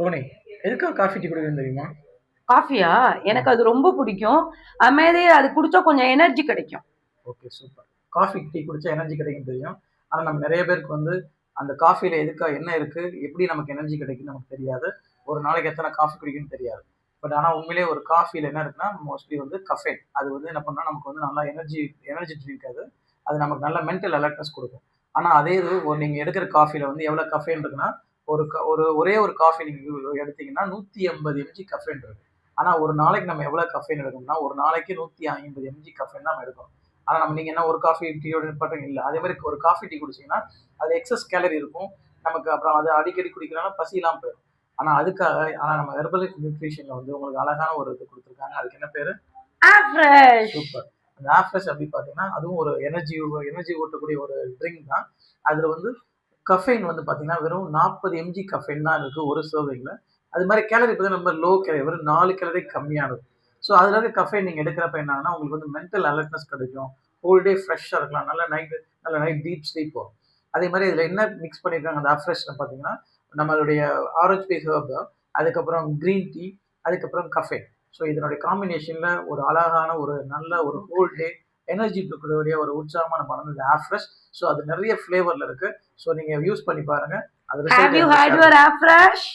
Ronnie, எதுக்காக coffee tea குடிக்கிறேன்னு தெரியுமா? காஃபியா? எனக்கு அது ரொம்ப பிடிக்கும். அதுமாரி அது குடிச்சா கொஞ்சம் எனர்ஜி கிடைக்கும். Okay, super. காஃபி, டீ குடிச்சா எனர்ஜி கிடைக்கும்னு தெரியும். ஆனா நம்ம நெறைய பேருக்கு வந்து அந்த காஃபில என்ன இருக்கு? எப்படி நமக்கு எனர்ஜி கிடைக்கும்னு நமக்கு தெரியாது. ஒரு நாளைக்கு எத்தன காஃபி குடிக்கணும்னு தெரியாது. ஆனா உண்மையிலேயே ஒரு காஃபில என்ன இருக்குன்னா, மோஸ்ட்லி வந்து கஃபைன். அது வந்து என்ன பண்ணும்னா, நமக்கு வந்து நல்லா எனர்ஜி எனர்ஜி ட்ரிங்க் அது. அது நமக்கு நல்ல மென்டல் அலர்ட்னஸ் குடுக்கும். ஆனா அதே இது நீங்க எடுக்கிற காஃபில வந்து எவ்வளோ கஃபைன் இருக்குன்னா, ஒரே ஒரு காஃபி நீங்க எடுத்தீங்கன்னா 180 எம்ஜி கஃபைன் இருக்கு. ஆனா ஒரு நாளைக்கு நம்ம எவ்வளோ கஃபைன் எடுக்கணும்னா, ஒரு நாளைக்கு 150 எம்ஜி கஃபைன் தான் நம்ம எடுக்கணும். ஆனா நீங்க என்ன ஒரு காஃபி டீயோட நிப்பாட்டுறீங்க இல்ல. அதே மாதிரி ஒரு காஃபி டீ குடிச்சீங்கன்னா, அது எக்ஸஸ் கேலரி இருக்கும். நமக்கு அப்புறம் அது அடிக்கடி குடிக்கிறனால பசி இல்லாம போயிரும். ஆனா நம்ம ஹெர்பல் நியூட்ரிஷன்ல வந்து உங்களுக்கு அழகான ஒரு இது குடுத்துருக்காங்க. அதுக்கு என்ன பேரு? ஆஃப்ரெஷ். சூப்பர். அந்த ஆஃப்ரெஷ் அப்படி பார்த்தீங்கன்னா, அதுவும் ஒரு எனர்ஜி ஊட்டக்கூடிய ஒரு ட்ரிங்க் தான். அதுல வந்து கஃபைன் வந்து பார்த்தீங்கன்னா, வெறும் 40 எம்ஜி கஃபைன் தான் இருக்கு ஒரு சர்விங்ல. அது மாரி கேலரி பார்த்தீங்கன்னா, ரொம்ப லோ கேலரி. வெறும் 4 கேலரி கம்மியானது. ஸோ அதுல இருக்க கஃபைன் நீங்க எடுக்கிறப்ப என்னன்னா, உங்களுக்கு வந்து மென்டல் அலர்ட்னஸ் கிடைக்கும். ஹோல் டே ஃப்ரெஷ்ஷா இருக்கலாம். நல்ல நைட் டீப் ஸ்லீப் வரும். அதே மாரி இதுல என்ன மிக்ஸ் பண்ணியிருக்காங்க அந்த ஆஃப்ரெஷ்ல பார்த்தீங்கன்னா, நம்மளுடைய ஆரஞ்ச் பீஸ் ஹெர்ப், அதுக்கப்புறம் கிரீன் டீ, அதுக்கப்புறம் கஃபைன். ஸோ இதனுடைய காம்பினேஷன்ல ஒரு அழகான ஒரு நல்ல ஒரு ஹோல் டே எனர்ஜி குடுக்கக்கூடிய ஒரு உற்சாகமான பானம் இந்த ஆஃப்ரெஷ். ஸோ அது நெறைய ஃப்ளேவர்ல இருக்கு. ஸோ நீங்க யூஸ் பண்ணி பாருங்க. அது Have ரிசல்ட் you என்கிட்ட had ஷேர் your பண்ணுங்க. ஆஃப்ரெஷ்?